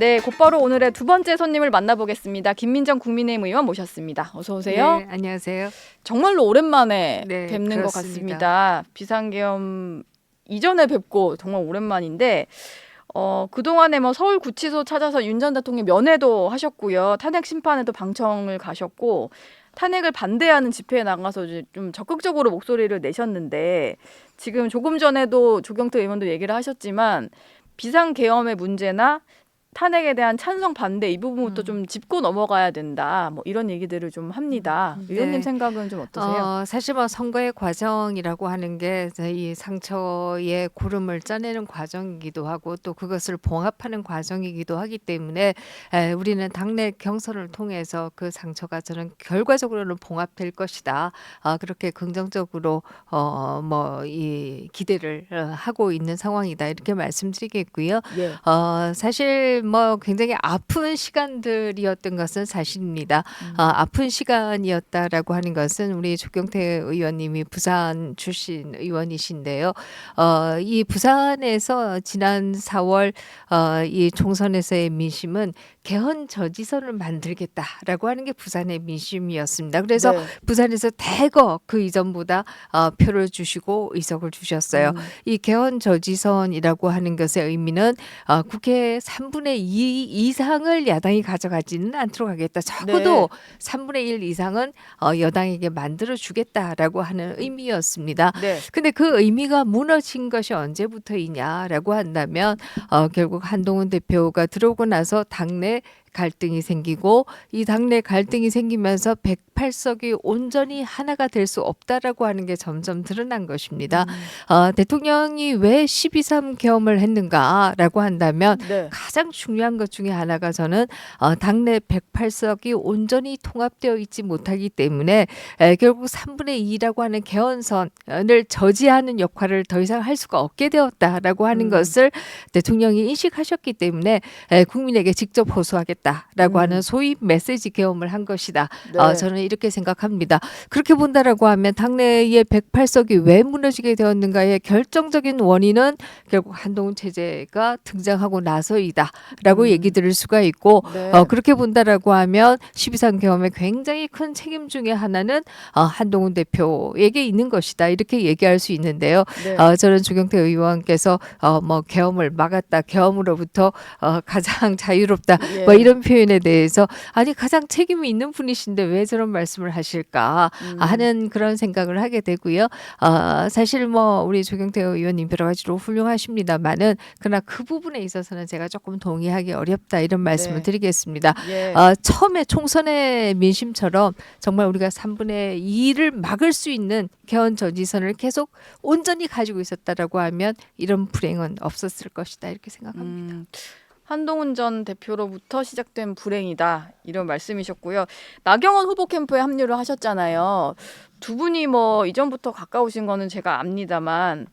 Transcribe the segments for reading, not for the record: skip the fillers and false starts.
네, 곧바로 오늘의 두 번째 손님을 만나보겠습니다. 김민정 국민의힘 의원 모셨습니다. 어서 오세요. 네, 안녕하세요. 정말로 오랜만에 네, 뵙는 것 그렇습니다. 같습니다. 비상계엄 이전에 뵙고 정말 오랜만인데 그동안에 뭐 서울구치소 찾아서 윤 전 대통령 면회도 하셨고요. 탄핵 심판에도 방청을 가셨고 탄핵을 반대하는 집회에 나가서 이제 좀 적극적으로 목소리를 내셨는데 지금 조금 전에도 조경태 의원도 얘기를 하셨지만 비상계엄의 문제나 탄핵에 대한 찬성 반대 이 부분부터 좀 짚고 넘어가야 된다. 뭐 이런 얘기들을 좀 합니다. 의원님 네. 생각은 좀 어떠세요? 사실 뭐 선거의 과정이라고 하는 게 이 상처의 고름을 짜내는 과정이기도 하고 또 그것을 봉합하는 과정이기도 하기 때문에 우리는 당내 경선을 통해서 그 상처가 저는 결과적으로는 봉합될 것이다. 그렇게 긍정적으로 뭐 이 기대를 하고 있는 상황이다. 이렇게 말씀드리겠고요. 예. 사실 뭐 굉장히 아픈 시간들이었던 것은 사실입니다. 아픈 시간이었다라고 하는 것은 우리 조경태 의원님이 부산 출신 의원이신데요. 이 부산에서 지난 4월 이 총선에서의 민심은 개헌 저지선을 만들겠다라고 하는 게 부산의 민심이었습니다. 그래서 네. 부산에서 대거 그 이전보다 표를 주시고 의석을 주셨어요. 이 개헌 저지선이라고 하는 것의 의미는 국회 3분의 2 이상을 야당이 가져가지는 않도록 하겠다. 적어도 3분의 1 이상은 여당에게 만들어 주겠다라고 하는 의미였습니다. 네. 근데 그 의미가 무너진 것이 언제부터이냐라고 한다면 결국 한동훈 대표가 들어오고 나서 당내 갈등이 생기고 이 당내 갈등이 생기면서 108석이 온전히 하나가 될 수 없다라고 하는 게 점점 드러난 것입니다. 대통령이 왜 12.3 계엄을 했는가라고 한다면 네. 가장 중요한 것 중에 하나가 저는 당내 108석이 온전히 통합되어 있지 못하기 때문에 결국 3분의 2라고 하는 개헌선을 저지하는 역할을 더 이상 할 수가 없게 되었다라고 하는 것을 대통령이 인식하셨기 때문에 국민에게 직접 호소하겠다라고 하는 소위 메시지 계엄을 한 것이다. 네. 저는 이렇게 생각합니다. 그렇게 본다라고 하면 당내의 108석이 왜 무너지게 되었는가의 결정적인 원인은 결국 한동훈 체제가 등장하고 나서이다라고 얘기 들을 수가 있고 네. 그렇게 본다라고 하면 12.3 계엄의 굉장히 큰 책임 중에 하나는 한동훈 대표에게 있는 것이다. 이렇게 얘기할 수 있는데요. 네. 저는 조경태 의원께서 뭐 계엄을 막았다. 계엄으로부터 가장 자유롭다. 예. 뭐 이런 표현에 대해서 아니 가장 책임이 있는 분이신데 왜 저런 말씀을 하실까 하는 그런 생각을 하게 되고요. 사실 뭐 우리 조경태 의원님 여러 가지로 훌륭하십니다만은 그러나 그 부분에 있어서는 제가 조금 동의하기 어렵다 이런 말씀을 네. 드리겠습니다. 예. 처음에 총선의 민심처럼 정말 우리가 3분의 2를 막을 수 있는 개헌 저지선을 계속 온전히 가지고 있었다라고 하면 이런 불행은 없었을 것이다 이렇게 생각합니다. 한동훈 전 대표로부터 시작된 불행이다 이런 말씀이셨고요. 나경원 후보 캠프에 합류를 하셨잖아요. 두 분이 뭐 이전부터 가까우신 거는 제가 압니다만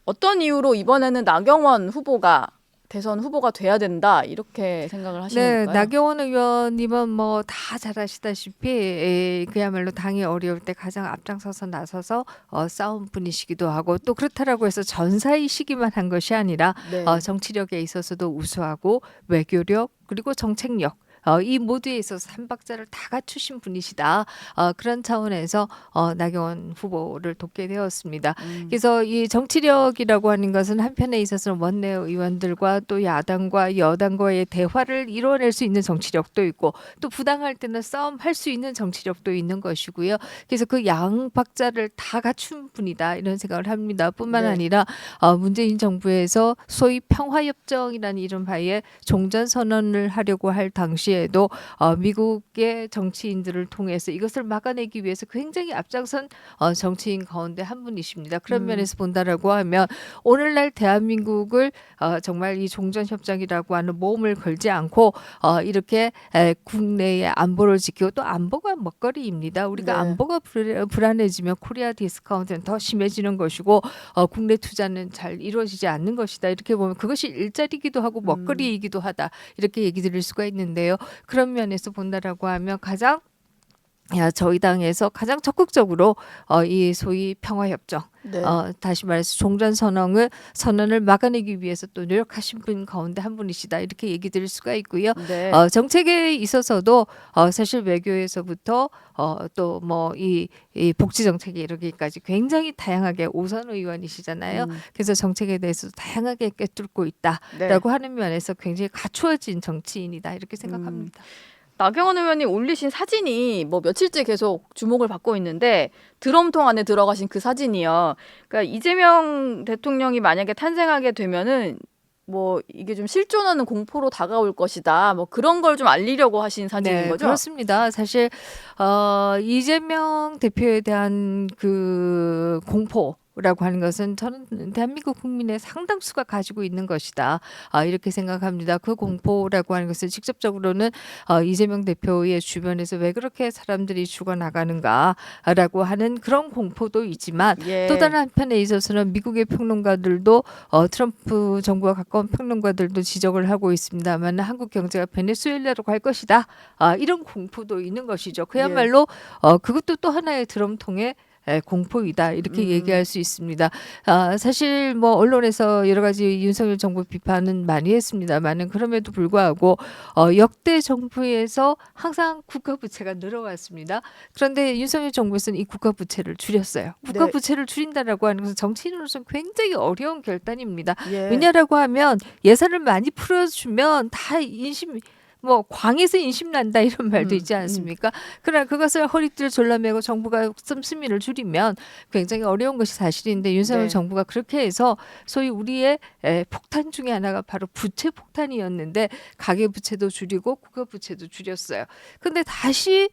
어떤 이유로 이번에는 나경원 후보가 대선 후보가 돼야 된다 이렇게 생각을 하시는 네, 걸까요? 나경원 의원님은 뭐 다 잘 아시다시피 그야말로 당이 어려울 때 가장 앞장서서 나서서 싸운 분이시기도 하고 또 그렇다라고 해서 전사이시기만 한 것이 아니라 네. 정치력에 있어서도 우수하고 외교력 그리고 정책력 이 모두에 있어서 삼박자를 다 갖추신 분이시다. 그런 차원에서 나경원 후보를 돕게 되었습니다. 그래서 이 정치력이라고 하는 것은 한편에 있어서는 원내 의원들과 또 야당과 여당과의 대화를 이뤄낼 수 있는 정치력도 있고 또 부당할 때는 싸움할 수 있는 정치력도 있는 것이고요. 그래서 그 양박자를 다 갖춘 분이다 이런 생각을 합니다. 뿐만 네. 아니라 문재인 정부에서 소위 평화협정이라는 이른바의 종전선언을 하려고 할 당시에도 미국의 정치인들을 통해서 이것을 막아내기 위해서 굉장히 앞장선 정치인 가운데 한 분이십니다. 그런 면에서 본다라고 하면 오늘날 대한민국을 정말 이 종전협정이라고 하는 모험을 걸지 않고 이렇게 국내의 안보를 지키고 또 안보가 먹거리입니다. 우리가 네. 안보가 불안해지면 코리아 디스카운트는 더 심해지는 것이고 국내 투자는 잘 이루어지지 않는 것이다. 이렇게 보면 그것이 일자리이기도 하고 먹거리이기도 하다. 이렇게 얘기 드릴 수가 있는데요. 그런 면에서 본다라고 하면 가장 저희 당에서 가장 적극적으로 이 소위 평화협정, 네. 다시 말해서 선언을 막아내기 위해서 또 노력하신 분 가운데 한 분이시다 이렇게 얘기 드릴 수가 있고요. 네. 정책에 있어서도 사실 외교에서부터 또 뭐 이 복지 정책에 이르기까지 굉장히 다양하게 오선 의원이시잖아요. 그래서 정책에 대해서 다양하게 꿰뚫고 있다라고 네. 하는 면에서 굉장히 갖추어진 정치인이다 이렇게 생각합니다. 나경원 의원이 올리신 사진이 뭐 며칠째 계속 주목을 받고 있는데 드럼통 안에 들어가신 그 사진이요. 그러니까 이재명 대통령이 만약에 탄생하게 되면은 뭐 이게 좀 실존하는 공포로 다가올 것이다. 뭐 그런 걸 좀 알리려고 하신 사진인 네, 거죠? 그렇습니다. 사실 이재명 대표에 대한 그 공포라고 하는 것은 저는 대한민국 국민의 상당수가 가지고 있는 것이다. 이렇게 생각합니다. 그 공포라고 하는 것은 직접적으로는 이재명 대표의 주변에서 왜 그렇게 사람들이 죽어나가는가라고 하는 그런 공포도 있지만 예. 또 다른 한편에 있어서는 미국의 평론가들도 트럼프 정부와 가까운 평론가들도 지적을 하고 있습니다만 한국 경제가 베네수엘라로 갈 것이다. 이런 공포도 있는 것이죠. 그야말로 그것도 또 하나의 드럼통의 공포이다 이렇게 얘기할 수 있습니다. 사실 뭐 언론에서 여러 가지 윤석열 정부 비판은 많이 했습니다만은 그럼에도 불구하고 역대 정부에서 항상 국가 부채가 늘어왔습니다. 그런데 윤석열 정부에서는 이 국가 부채를 줄였어요. 국가 네. 부채를 줄인다라고 하는 것은 정치인으로서는 굉장히 어려운 결단입니다. 예. 왜냐라고 하면 예산을 많이 풀어주면 다 뭐 광에서 인심 난다 이런 말도 있지 않습니까? 그러나 그것을 허리띠를 졸라매고 정부가 씀씀이를 줄이면 굉장히 어려운 것이 사실인데 윤석열 네. 정부가 그렇게 해서 소위 우리의 폭탄 중에 하나가 바로 부채 폭탄이었는데 가계 부채도 줄이고 국가 부채도 줄였어요. 근데 다시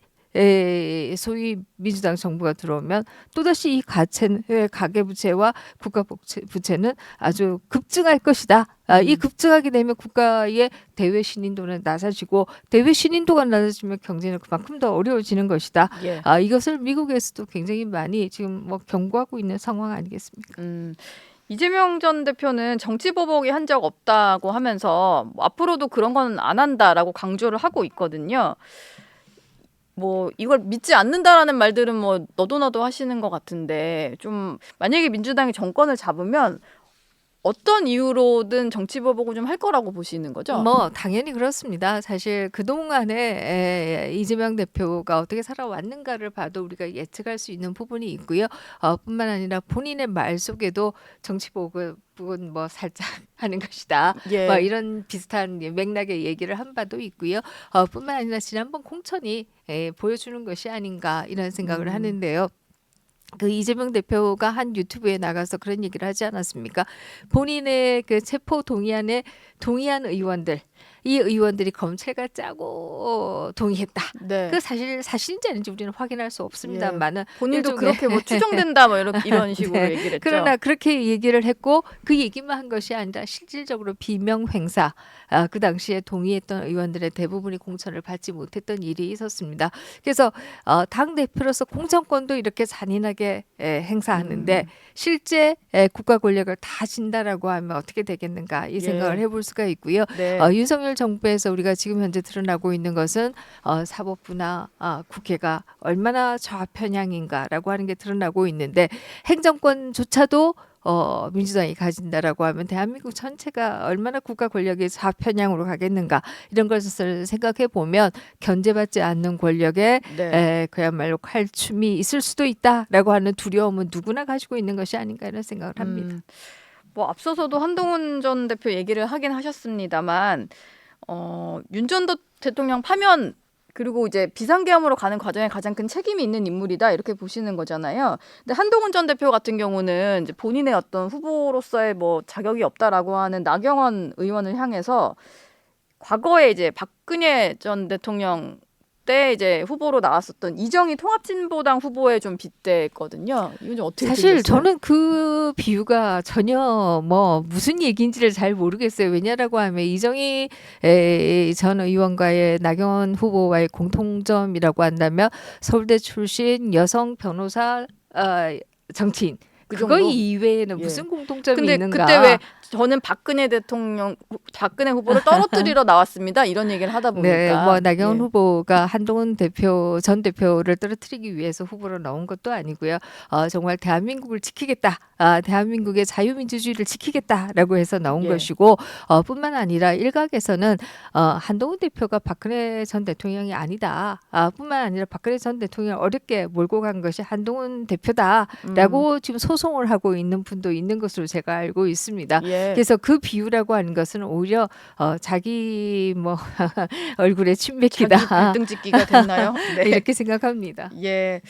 소위 민주당 정부가 들어오면 또다시 이 가계 부채와 국가 부채는 아주 급증할 것이다. 이 급증하게 되면 국가의 대외 신인도는 낮아지고 대외 신인도가 낮아지면 경제는 그만큼 더 어려워지는 것이다. 예. 이것을 미국에서도 굉장히 많이 지금 뭐 경고하고 있는 상황 아니겠습니까? 이재명 전 대표는 정치 보복이 한 적 없다고 하면서 뭐 앞으로도 그런 건 안 한다라고 강조를 하고 있거든요. 뭐 이걸 믿지 않는다라는 말들은 뭐 너도나도 하시는 것 같은데 좀 만약에 민주당이 정권을 잡으면 어떤 이유로든 정치 보복을 좀 할 거라고 보시는 거죠? 뭐 당연히 그렇습니다. 사실 그동안에 이재명 대표가 어떻게 살아왔는가를 봐도 우리가 예측할 수 있는 부분이 있고요. 뿐만 아니라 본인의 말 속에도 정치 보복은 뭐 살짝 하는 것이다. 예. 뭐 이런 비슷한 맥락의 얘기를 한 바도 있고요. 뿐만 아니라 지난번 공천이 보여주는 것이 아닌가 이런 생각을 하는데요. 그 이재명 대표가 한 유튜브에 나가서 그런 얘기를 하지 않았습니까? 본인의 그 체포 동의안에 동의한 의원들, 이 의원들이 검찰과 짜고 동의했다. 네. 그 사실인지 아닌지 우리는 확인할 수 없습니다만은 본인도 일종의- 그렇게 뭐 추정된다 뭐 이런 식으로 네. 얘기를 했죠. 그러나 그렇게 얘기를 했고 그 얘기만 한 것이 아니라 실질적으로 비명 횡사, 그 당시에 동의했던 의원들의 대부분이 공천을 받지 못했던 일이 있었습니다. 그래서 당 대표로서 공천권도 이렇게 잔인하게 행사하는데 실제 국가 권력을 다 진다라고 하면 어떻게 되겠는가 이 생각을 해볼 수가 있고요. 네. 윤석열 정부에서 우리가 지금 현재 드러나고 있는 것은 사법부나 국회가 얼마나 좌편향인가라고 하는 게 드러나고 있는데 행정권조차도 민주당이 가진다라고 하면 대한민국 전체가 얼마나 국가 권력의 좌편향으로 가겠는가 이런 것을 생각해 보면 견제받지 않는 권력에 네. 그야말로 칼춤이 있을 수도 있다라고 하는 두려움은 누구나 가지고 있는 것이 아닌가 이런 생각을 합니다. 뭐 앞서서도 한동훈 전 대표 얘기를 하긴 하셨습니다만 윤 전 대통령 파면 그리고 이제 비상계엄으로 가는 과정에 가장 큰 책임이 있는 인물이다 이렇게 보시는 거잖아요. 근데 한동훈 전 대표 같은 경우는 이제 본인의 어떤 후보로서의 뭐 자격이 없다라고 하는 나경원 의원을 향해서 과거에 이제 박근혜 전 대통령 때 이제 후보로 나왔었던 이정희 통합진보당 후보에 좀 빗대거든요. 이건 좀 어떻게 사실 들으셨어요? 저는 그 비유가 전혀 뭐 무슨 얘기인지를 잘 모르겠어요. 왜냐라고 하면 이정희 전 의원과의 나경원 후보와의 공통점이라고 한다면 서울대 출신 여성 변호사 정치인. 그 그거 정도. 이외에는 예. 무슨 공통점이 근데 있는가? 그때 왜 저는 박근혜 후보를 떨어뜨리러 나왔습니다. 이런 얘기를 하다 보니까. 네, 뭐 나경원 예. 후보가 한동훈 전 대표를 떨어뜨리기 위해서 후보로 나온 것도 아니고요. 정말 대한민국을 지키겠다, 대한민국의 자유민주주의를 지키겠다라고 해서 나온 예. 것이고, 뿐만 아니라 일각에서는 한동훈 대표가 박근혜 전 대통령이 아니다, 뿐만 아니라 박근혜 전 대통령을 어렵게 몰고 간 것이 한동훈 대표다라고 지금 소송을 하고 있는 분도 있는 것으로 제가 알고 있습니다. 예. 그래서 그 비유라고 하는 것은 오히려 자기 뭐 얼굴에 침 자기 뱉기다 발등 찍기가 됐나요? 네. 이렇게 생각합니다. 예.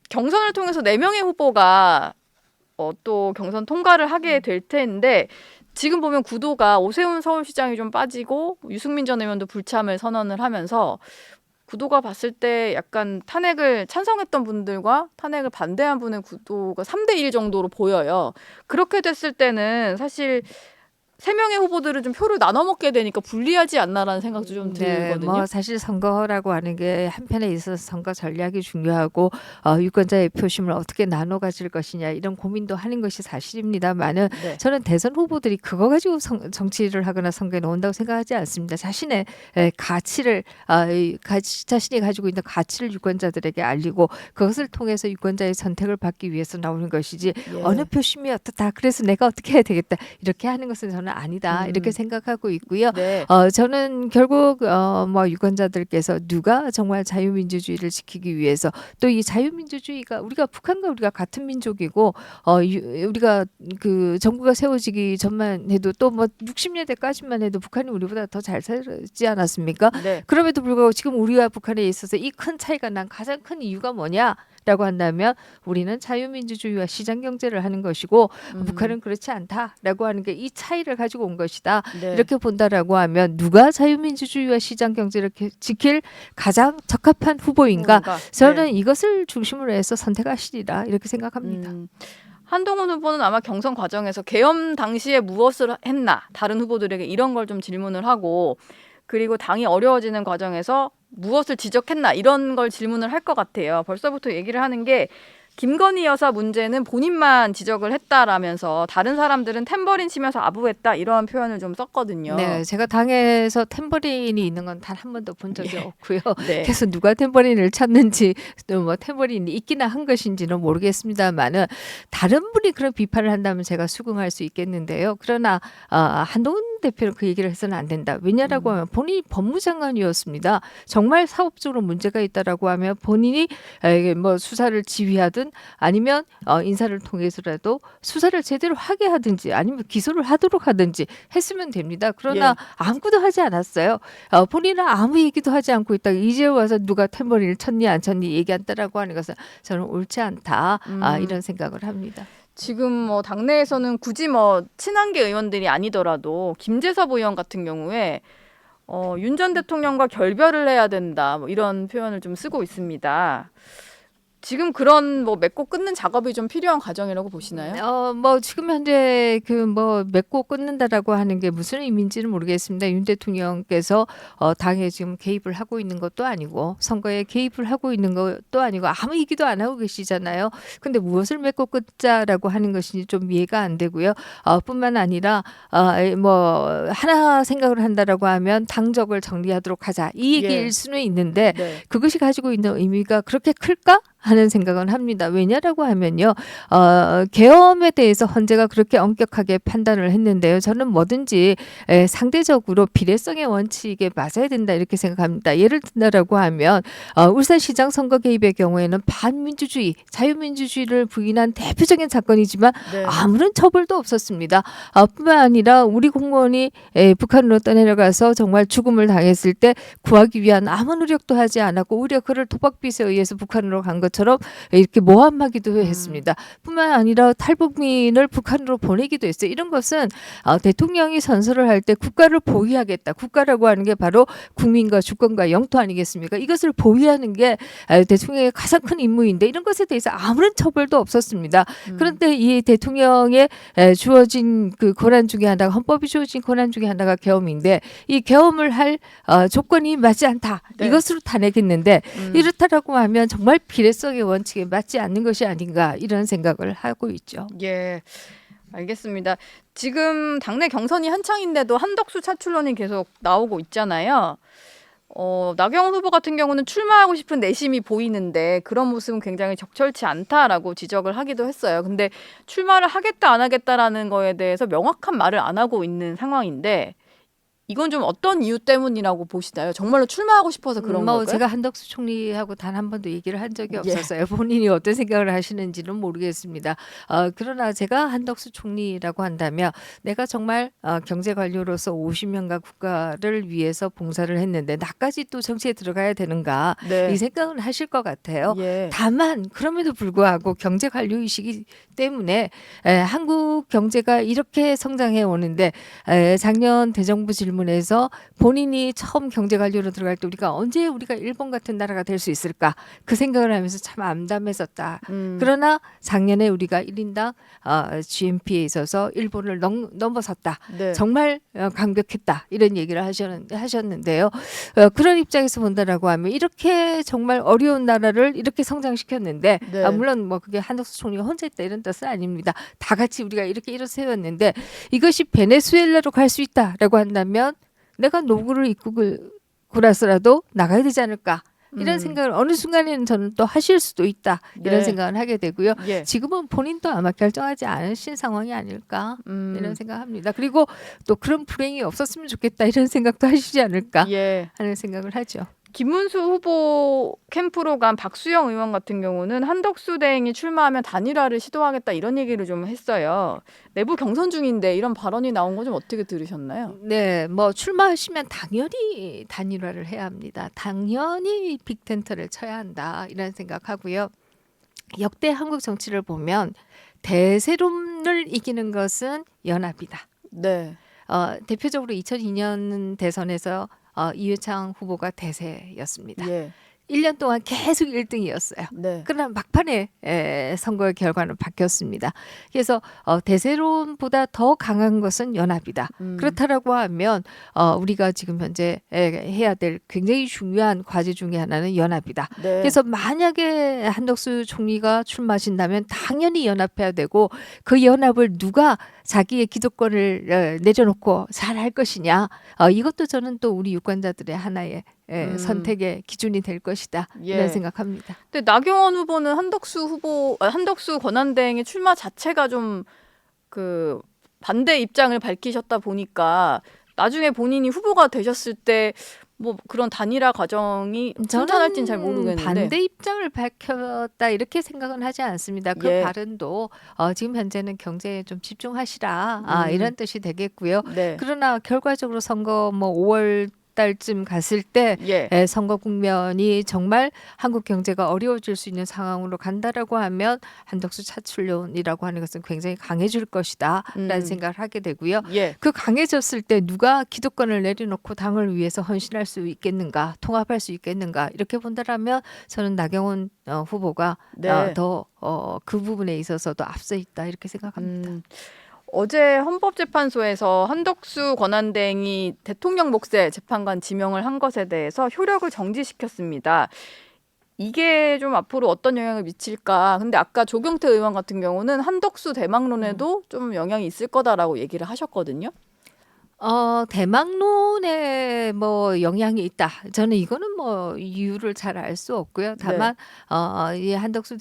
경선을 통해서 4명의 후보가 또 경선 통과를 하게 될 텐데 지금 보면 구도가 오세훈 서울시장이 좀 빠지고 유승민 전 의원도 불참을 선언을 하면서 구도가 봤을 때 약간 탄핵을 찬성했던 분들과 탄핵을 반대한 분의 구도가 3대1 정도로 보여요. 그렇게 됐을 때는 사실 3명의 후보들은 좀 표를 나눠 먹게 되니까 불리하지 않나라는 생각도 좀 들거든요. 뭐 사실 선거라고 하는 게 한편에 있어서 선거 전략이 중요하고 유권자의 표심을 어떻게 나눠 가질 것이냐 이런 고민도 하는 것이 사실입니다만은 네. 저는 대선 후보들이 그거 가지고 정치를 하거나 선거에 나온다고 생각하지 않습니다. 자신의 가치를 자신이 가지고 있는 가치를 유권자들에게 알리고 그것을 통해서 유권자의 선택을 받기 위해서 나오는 것이지 예. 어느 표심이 어떻다 그래서 내가 어떻게 해야 되겠다 이렇게 하는 것은 저는 아니다 이렇게 생각하고 있고요. 네. 저는 결국 뭐 유권자들께서 누가 정말 자유민주주의를 지키기 위해서 또 이 자유민주주의가 북한과 우리가 같은 민족이고 우리가 그 정부가 세워지기 전만 해도 또 뭐 60년대까지만 해도 북한이 우리보다 더 잘 살지 않았습니까? 네. 그럼에도 불구하고 지금 우리와 북한에 있어서 이 큰 차이가 난 가장 큰 이유가 뭐냐라고 한다면 우리는 자유민주주의와 시장경제를 하는 것이고 북한은 그렇지 않다라고 하는 게 이 차이를 가지고 온 것이다. 네. 이렇게 본다라고 하면 누가 자유민주주의와 시장경제를 지킬 가장 적합한 후보인가? 저는 이것을 중심으로 해서 선택하시리라 이렇게 생각합니다. 한동훈 후보는 아마 경선 과정에서 계엄 당시에 무엇을 했나 다른 후보들에게 이런 걸 좀 질문을 하고 그리고 당이 어려워지는 과정에서 무엇을 지적했나 이런 걸 질문을 할 것 같아요. 벌써부터 얘기를 하는 게 김건희 여사 문제는 본인만 지적을 했다라면서 다른 사람들은 탬버린 치면서 아부했다 이런 표현을 좀 썼거든요. 네, 제가 당에서 탬버린이 있는 건 단 한 번도 본 적이 없고요. 네. 그래서 누가 탬버린을 찾는지 또 뭐 탬버린이 있기나 한 것인지는 모르겠습니다만은 다른 분이 그런 비판을 한다면 제가 수긍할 수 있겠는데요. 그러나 한동훈 대표는 그 얘기를 해서는 안 된다. 왜냐라고 하면 본인이 법무장관이었습니다. 정말 사업적으로 문제가 있다라고 하면 본인이 뭐 수사를 지휘하든 아니면 인사를 통해서라도 수사를 제대로 하게 하든지 아니면 기소를 하도록 하든지 했으면 됩니다. 그러나 아무것도 하지 않았어요. 본인은 아무 얘기도 하지 않고 있다가 이제 와서 누가 탬버린을 쳤니 안 쳤니 얘기한다라고 하는 것은 저는 옳지 않다. 이런 생각을 합니다. 지금 뭐 당내에서는 굳이 뭐 친한계 의원들이 아니더라도 김재섭 의원 같은 경우에 윤 전 대통령과 결별을 해야 된다 뭐 이런 표현을 좀 쓰고 있습니다. 지금 그런 뭐 맺고 끊는 작업이 좀 필요한 과정이라고 보시나요? 뭐 지금 현재 그 뭐 맺고 끊는다라고 하는 게 무슨 의미인지는 모르겠습니다. 윤 대통령께서 당에 지금 개입을 하고 있는 것도 아니고 선거에 개입을 하고 있는 것도 아니고 아무 얘기도 안 하고 계시잖아요. 근데 무엇을 맺고 끊자라고 하는 것인지 좀 이해가 안 되고요. 뿐만 아니라 뭐 하나 생각을 한다라고 하면 당적을 정리하도록 하자 이 얘기일 수는 있는데 네. 그것이 가지고 있는 의미가 그렇게 클까? 하는 생각은 합니다. 왜냐라고 하면요. 계엄에 대해서 헌재가 그렇게 엄격하게 판단을 했는데요. 저는 뭐든지 상대적으로 비례성의 원칙에 맞아야 된다 이렇게 생각합니다. 예를 든다라고 하면 울산시장 선거 개입의 경우에는 반민주주의, 자유민주주의를 부인한 대표적인 사건이지만 네. 아무런 처벌도 없었습니다. 뿐만 아니라 우리 공무원이 북한으로 떠내려가서 정말 죽음을 당했을 때 구하기 위한 아무 노력도 하지 않았고 오히려 그를 도박빚에 의해서 북한으로 간 것처럼 이렇게 모함하기도 했습니다. 뿐만 아니라 탈북민을 북한으로 보내기도 했어요. 이런 것은 대통령이 선서를 할 때 국가를 보위하겠다. 국가라고 하는 게 바로 국민과 주권과 영토 아니겠습니까? 이것을 보위하는 게 대통령의 가장 큰 임무인데 이런 것에 대해서 아무런 처벌도 없었습니다. 그런데 이 대통령의 주어진 그 권한 중에 하나가 헌법이 주어진 권한 중에 하나가 계엄인데 이 계엄을 할 조건이 맞지 않다. 네. 이것으로 탄핵했는데 이렇다라고 하면 정말 비례 개성의 원칙에 맞지 않는 것이 아닌가 이런 생각을 하고 있죠. 예. 알겠습니다. 지금 당내 경선이 한창인데도 한덕수 차출론이 계속 나오고 있잖아요. 나경원 후보 같은 경우는 출마하고 싶은 내심이 보이는데 그런 모습은 굉장히 적절치 않다라고 지적을 하기도 했어요. 근데 출마를 하겠다 안 하겠다라는 거에 대해서 명확한 말을 안 하고 있는 상황인데 이건 좀 어떤 이유 때문이라고 보시나요? 정말로 출마하고 싶어서 그런 뭐 걸까요? 제가 한덕수 총리하고 단 한 번도 얘기를 한 적이 예. 없었어요. 본인이 어떤 생각을 하시는지는 모르겠습니다. 그러나 제가 한덕수 총리라고 한다면 내가 정말 경제 관료로서 50년간 국가를 위해서 봉사를 했는데 나까지 또 정치에 들어가야 되는가 네. 이 생각은 하실 것 같아요. 예. 다만 그럼에도 불구하고 경제 관료이시기 때문에 한국 경제가 이렇게 성장해 오는데 작년 대정부 질문에서 본인이 처음 경제 관료로 들어갈 때 언제 우리가 일본 같은 나라가 될 수 있을까 그 생각을 하면서 참 암담했었다. 그러나 작년에 우리가 1인당 GNP에 있어서 일본을 넘어섰다. 네. 정말 강력했다 이런 얘기를 하셨는데요. 그런 입장에서 본다라고 하면 이렇게 정말 어려운 나라를 이렇게 성장시켰는데 네. 물론 뭐 그게 한덕수 총리가 혼자 있다 이런 뜻은 아닙니다. 다 같이 우리가 이렇게 일어세웠는데 이것이 베네수엘라로 갈 수 있다라고 한다면 내가 노구를 입고 나서라도 나가야 되지 않을까 이런 생각을 어느 순간에는 저는 또 하실 수도 있다 이런 네. 생각을 하게 되고요. 예. 지금은 본인도 아마 결정하지 않으신 상황이 아닐까 이런 음. 생각합니다. 그리고 또 그런 불행이 없었으면 좋겠다 이런 생각도 하시지 않을까 예. 하는 생각을 하죠. 김문수 후보 캠프로 간 박수영 의원 같은 경우는 한덕수 대행이 출마하면 단일화를 시도하겠다 이런 얘기를 좀 했어요. 내부 경선 중인데 이런 발언이 나온 거 좀 어떻게 들으셨나요? 네, 뭐 출마하시면 당연히 단일화를 해야 합니다. 당연히 빅텐트를 쳐야 한다 이런 생각하고요. 역대 한국 정치를 보면 대세론을 이기는 것은 연합이다. 네. 대표적으로 2002년 대선에서 이회창 후보가 대세였습니다. 예. 1년 동안 계속 1등이었어요. 네. 그러나 막판에 선거의 결과는 바뀌었습니다. 그래서 대세론보다 더 강한 것은 연합이다. 그렇다라고 하면 우리가 지금 현재 해야 될 굉장히 중요한 과제 중에 하나는 연합이다. 네. 그래서 만약에 한덕수 총리가 출마하신다면 당연히 연합해야 되고 그 연합을 누가 자기의 기득권을 내려놓고 잘 할 것이냐. 이것도 저는 또 우리 유권자들의 하나의 선택의 기준이 될 것이다. 예. 이런 생각합니다. 근데 나경원 후보는 한덕수 권한대행의 출마 자체가 좀 그 반대 입장을 밝히셨다 보니까 나중에 본인이 후보가 되셨을 때 뭐 그런 단일화 과정이 순탄할지는 잘 모르겠는데 반대 입장을 밝혔다 이렇게 생각은 하지 않습니다. 그 예. 발언도 지금 현재는 경제에 좀 집중하시라 이런 뜻이 되겠고요. 네. 그러나 결과적으로 선거 5월 달쯤 갔을 때 예. 선거 국면이 정말 한국 경제가 어려워질 수 있는 상황으로 간다라고 하면 한덕수 차출론이라고 하는 것은 굉장히 강해질 것이다 라는 생각을 하게 되고요. 예. 그 강해졌을 때 누가 기득권을 내려놓고 당을 위해서 헌신할 수 있겠는가 통합할 수 있겠는가 이렇게 본다라면 저는 나경원 후보가 네. 더 그 부분에 있어서도 앞서 있다 이렇게 생각합니다. 어제 헌법재판소에서 한덕수 권한대행이 대통령 몫의 재판관 지명을 한 것에 대해서 효력을 정지시켰습니다. 이게 좀 앞으로 어떤 영향을 미칠까? 근데 아까 조경태 의원 같은 경우는 한덕수 대망론에도 좀 영향이 있을 거다라고 얘기를 하셨거든요. 대망론에 영향이 있다. 저는 이거는 이유를 잘 알 수 없고요. 다만 이 한덕수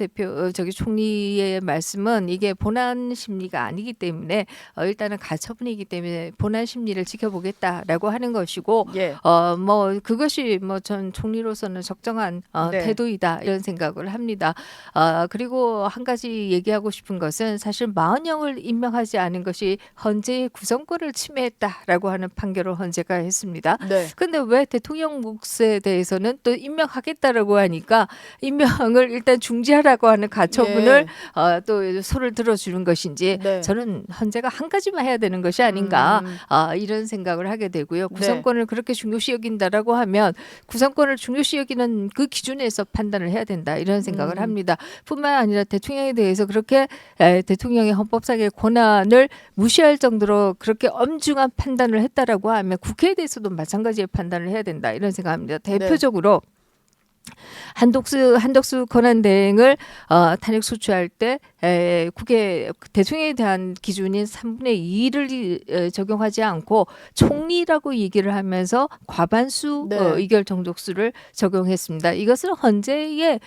총리의 말씀은 이게 본안 심리가 아니기 때문에 일단은 가처분이기 때문에 본안 심리를 지켜보겠다라고 하는 것이고 예. 그것이 전 총리로서는 적정한 네. 태도이다 이런 생각을 합니다. 그리고 한 가지 얘기하고 싶은 것은 사실 마흔영을 임명하지 않은 것이 헌재의 구성권을 침해했다라고 하는 판결을 헌재가 했습니다. 네. 근데 왜 대통령 몫에 대해서는 또 임명하겠다라고 하니까 임명을 일단 중지하라고 하는 가처분을 또 손을 들어주는 것인지 네. 저는 헌재가 한 가지만 해야 되는 것이 아닌가 이런 생각을 하게 되고요. 구성권을 그렇게 중요시 여긴다라고 하면 구성권을 중요시 여기는 그 기준에서 판단을 해야 된다 이런 생각을 합니다. 뿐만 아니라 대통령에 대해서 그렇게 대통령의 헌법상의 권한을 무시할 정도로 그렇게 엄중한 판단을 했다라고 하면 국회에 대해서도 마찬가지의 판단을 해야 된다 이런 생각합니다. 대표적으로 한덕수 권한대행을 탄핵 소추할 때 국회 대통령에 대한 기준인 3분의 2를 적용하지 않고 총리라고 얘기를 하면서 과반수 네. 의결 정족수를 적용했습니다. 이것은 헌재의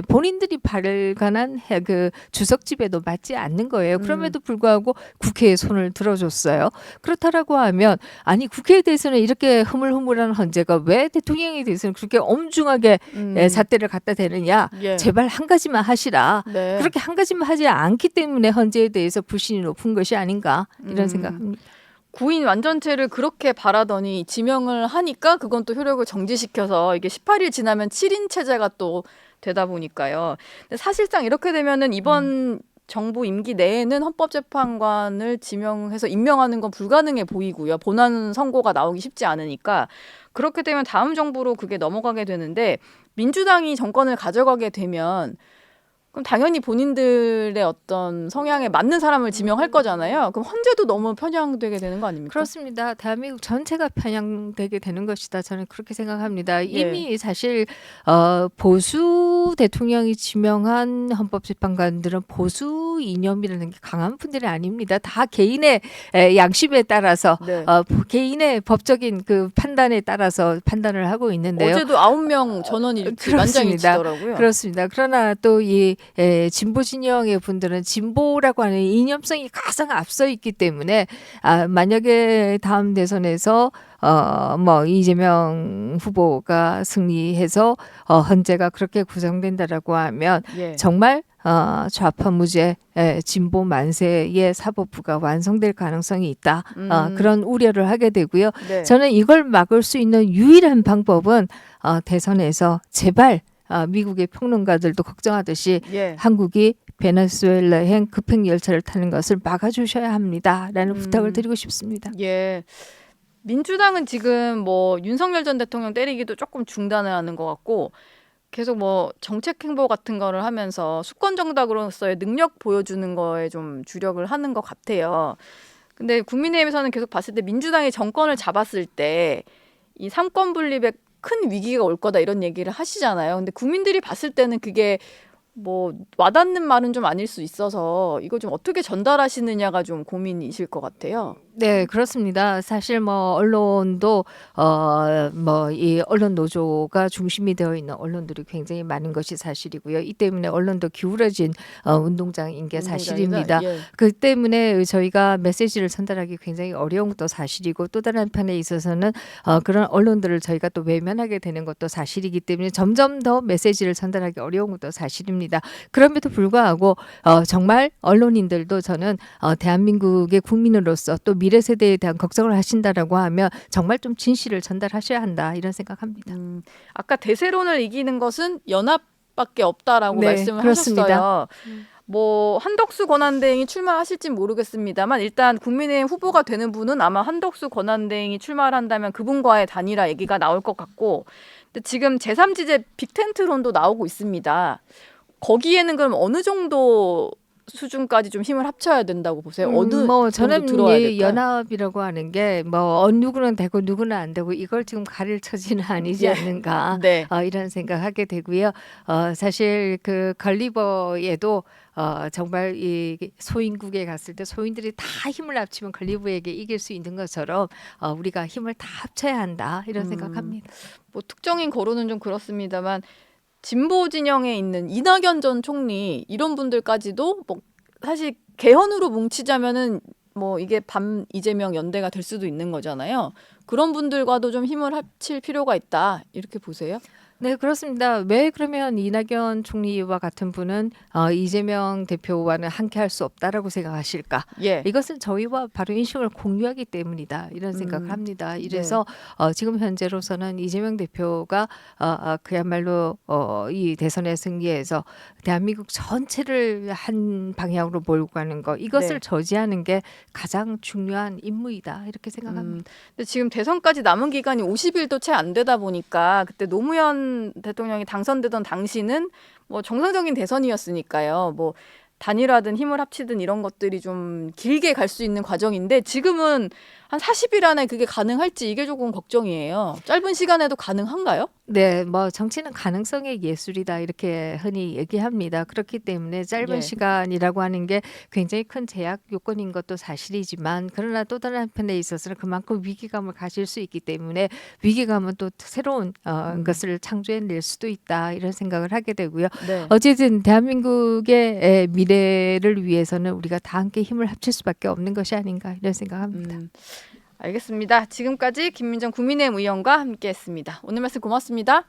본인들이 발간한 그 주석집에도 맞지 않는 거예요. 그럼에도 불구하고 국회에 손을 들어줬어요. 그렇다라고 하면 아니 국회에 대해서는 이렇게 흐물흐물한 헌재가 왜 대통령에 대해서는 그렇게 엄중하게 잣대를 갖다 대느냐. 예. 제발 한 가지만 하시라. 네. 그렇게 한 가지만 하지 않기 때문에 헌재에 대해서 불신이 높은 것이 아닌가 이런 음. 생각합니다. 구인 완전체를 그렇게 바라더니 지명을 하니까 그건 또 효력을 정지시켜서 이게 18일 지나면 7인 체제가 또 되다 보니까요. 근데 사실상 이렇게 되면은 이번 정부 임기 내에는 헌법재판관을 지명해서 임명하는 건 불가능해 보이고요. 본안 선고가 나오기 쉽지 않으니까 그렇게 되면 다음 정부로 그게 넘어가게 되는데 민주당이 정권을 가져가게 되면 그럼 당연히 본인들의 어떤 성향에 맞는 사람을 지명할 거잖아요. 그럼 헌재도 너무 편향되게 되는 거 아닙니까? 그렇습니다. 대한민국 전체가 편향되게 되는 것이다. 저는 그렇게 생각합니다. 이미 사실 보수 대통령이 지명한 헌법재판관들은 보수 이념이라는 게 강한 분들이 아닙니다. 다 개인의 양심에 따라서 네. 개인의 법적인 그 판단에 따라서 판단을 하고 있는데요. 어제도 9명 전원이 이렇게 만장이 그렇습니다. 치더라고요. 그렇습니다. 그러나 또 이 진보 진영의 분들은 진보라고 하는 이념성이 가장 앞서 있기 때문에 만약에 다음 대선에서 뭐 이재명 후보가 승리해서 헌재가 그렇게 구성된다라고 하면 예. 정말 좌파 무죄 진보 만세의 사법부가 완성될 가능성이 있다. 그런 우려를 하게 되고요. 네. 저는 이걸 막을 수 있는 유일한 방법은 대선에서 제발 미국의 평론가들도 걱정하듯이 예. 한국이 베네수엘라행 급행 열차를 타는 것을 막아주셔야 합니다라는 부탁을 드리고 싶습니다. 예. 민주당은 지금 뭐 윤석열 전 대통령 때리기도 조금 중단을 하는 것 같고 계속 뭐 정책 행보 같은 거를 하면서 수권 정당으로서의 능력 보여주는 거에 좀 주력을 하는 것 같아요. 근데 국민의힘에서는 계속 봤을 때 민주당이 정권을 잡았을 때 이 삼권 분립에 큰 위기가 올 거다 이런 얘기를 하시잖아요. 근데 국민들이 봤을 때는 그게 뭐 와닿는 말은 좀 아닐 수 있어서 이거 좀 어떻게 전달하시느냐가 좀 고민이실 것 같아요. 네, 그렇습니다. 사실 뭐 언론도 뭐 이 언론 노조가 중심이 되어 있는 언론들이 굉장히 많은 것이 사실이고요. 이 때문에 언론도 기울어진 운동장인 게 사실입니다. 예. 그 때문에 저희가 메시지를 전달하기 굉장히 어려운 것도 사실이고 또 다른 한편에 있어서는 그런 언론들을 저희가 또 외면하게 되는 것도 사실이기 때문에 점점 더 메시지를 전달하기 어려운 것도 사실입니다. 그럼에도 불구하고 정말 언론인들도 저는 대한민국의 국민으로서 또 미래 세대에 대한 걱정을 하신다라고 하면 정말 좀 진실을 전달하셔야 한다 이런 생각합니다. 아까 대세론을 이기는 것은 연합밖에 없다라고 네, 말씀을 그렇습니다. 하셨어요. 뭐 한덕수 권한대행이 출마하실진 모르겠습니다만 일단 국민의힘 후보가 되는 분은 아마 한덕수 권한대행이 출마를 한다면 그분과의 단일화 얘기가 나올 것 같고 근데 지금 제3지제 빅텐트론도 나오고 있습니다. 거기에는 그럼 어느 정도 수준까지 좀 힘을 합쳐야 된다고 보세요? 어느 뭐 정도 저는 들어야 이 될까요? 연합이라고 하는 게 뭐 누구는 되고 누구는 안 되고 이걸 지금 가릴 처지는 아니지 예. 않는가 네. 이런 생각하게 되고요. 사실 그 걸리버에도 정말 이 소인국에 갔을 때 소인들이 다 힘을 합치면 걸리버에게 이길 수 있는 것처럼 우리가 힘을 다 합쳐야 한다 이런 생각합니다. 뭐 특정인 거론은 좀 그렇습니다만 진보 진영에 있는 이낙연 전 총리 이런 분들까지도 뭐 사실 개헌으로 뭉치자면은 뭐 이게 반 이재명 연대가 될 수도 있는 거잖아요. 그런 분들과도 좀 힘을 합칠 필요가 있다 이렇게 보세요? 네, 그렇습니다. 왜 그러면 이낙연 총리와 같은 분은 이재명 대표와는 함께할 수 없다라고 생각하실까? 예. 이것은 저희와 바로 인식을 공유하기 때문이다 이런 생각을 합니다. 네. 이래서 지금 현재로서는 이재명 대표가 그야말로 이 대선에 승리해서 대한민국 전체를 한 방향으로 몰고 가는 거 이것을 네. 저지하는 게 가장 중요한 임무이다 이렇게 생각합니다. 근데 지금 대선까지 남은 기간이 50일도 채 안 되다 보니까 그때 노무현 대통령이 당선되던 당시는 뭐 정상적인 대선이었으니까요. 뭐 단일화든 힘을 합치든 이런 것들이 좀 길게 갈 수 있는 과정인데 지금은 한 40일 안에 그게 가능할지 이게 조금 걱정이에요. 짧은 시간에도 가능한가요? 네, 뭐 정치는 가능성의 예술이다 이렇게 흔히 얘기합니다. 그렇기 때문에 짧은 예. 시간이라고 하는 게 굉장히 큰 제약 요건인 것도 사실이지만 그러나 또 다른 한편에 있어서는 그만큼 위기감을 가질 수 있기 때문에 위기감은 또 새로운 것을 창조해낼 수도 있다 이런 생각을 하게 되고요. 네. 어쨌든 대한민국의 미래를 위해서는 우리가 다 함께 힘을 합칠 수밖에 없는 것이 아닌가 이런 생각합니다. 알겠습니다. 지금까지 김민정 국민의힘 의원과 함께했습니다. 오늘 말씀 고맙습니다.